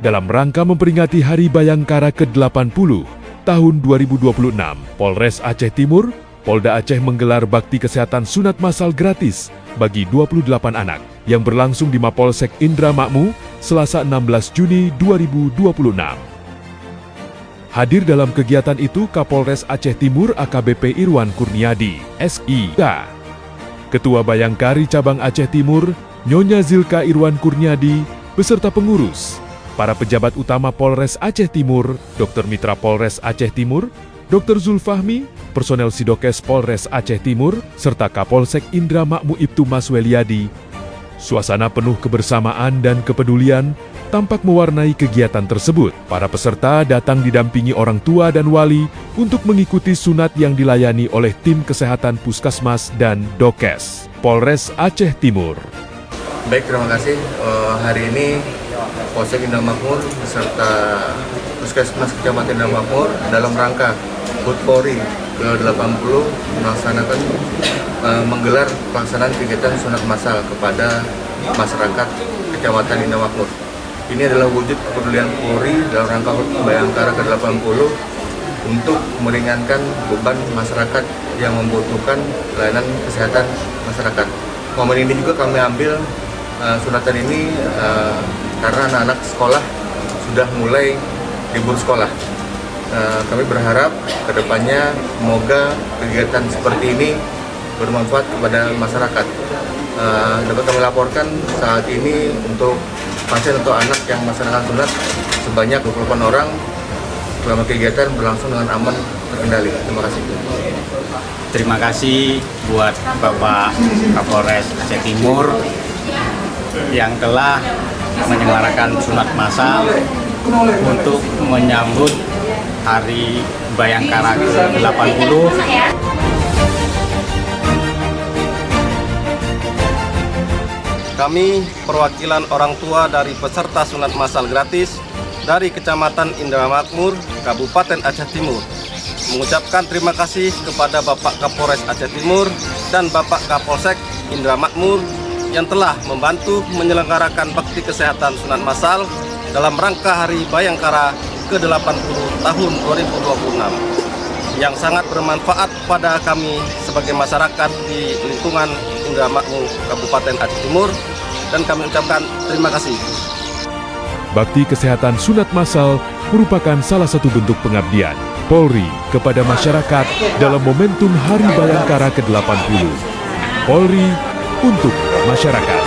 dalam rangka memperingati Hari Bayangkara ke-80 tahun 2026, Polres Aceh Timur, Polda Aceh menggelar bakti kesehatan sunat massal gratis bagi 28 anak yang berlangsung di Mapolsek Indra Makmu, Selasa 16 Juni 2026. Hadir dalam kegiatan itu Kapolres Aceh Timur AKBP Irwan Kurniadi, SIK. Ketua Bayangkari Cabang Aceh Timur, Nyonya Zilka Irwan Kurniadi, beserta pengurus, para pejabat utama Polres Aceh Timur, Dr. Mitra Polres Aceh Timur, Dr. Zulfahmi, personel Sidokes Polres Aceh Timur, serta Kapolsek Indra Makmu Ibtu Mas Weliadi. Suasana penuh kebersamaan dan kepedulian tampak mewarnai kegiatan tersebut. Para peserta datang didampingi orang tua dan wali untuk mengikuti sunat yang dilayani oleh tim kesehatan Puskesmas dan Dokes Polres Aceh Timur. Baik, terima kasih. Hari ini Polsek Indra Makmur beserta Puskesmas Kecamatan Indra Makmur dalam rangka HUT Polri ke-80 melaksanakan menggelar pelaksanaan kegiatan sunat massal kepada masyarakat Kecamatan Indra Makmur. Ini adalah wujud kepedulian Polri dalam rangka HUT Bayangkara ke-80 untuk meringankan beban masyarakat yang membutuhkan layanan kesehatan masyarakat. Momen ini juga kami ambil sunatan ini karena anak-anak sekolah sudah mulai libur sekolah. Kami berharap kedepannya semoga kegiatan seperti ini bermanfaat kepada masyarakat. Dapat kami laporkan saat ini untuk pasien atau anak yang melaksanakan sunat sebanyak 28 orang selama kegiatan berlangsung dengan aman terkendali. Terima kasih. Terima kasih buat Bapak Kapolres Aceh Timur yang telah menyelenggarakan sunat massal untuk menyambut Hari Bayangkara ke-80. Kami perwakilan orang tua dari peserta sunat massal gratis dari Kecamatan Indra Makmur, Kabupaten Aceh Timur, mengucapkan terima kasih kepada Bapak Kapolres Aceh Timur dan Bapak Kapolsek Indra Makmur yang telah membantu menyelenggarakan bakti kesehatan sunat massal dalam rangka Hari Bayangkara ke-80 tahun 2026 yang sangat bermanfaat pada kami sebagai masyarakat di lingkungan Indra Makmur Kabupaten Aceh Timur, dan kami ucapkan terima kasih. Bakti kesehatan sunat massal merupakan salah satu bentuk pengabdian Polri kepada masyarakat dalam momentum Hari Bayangkara ke-80. Polri untuk masyarakat.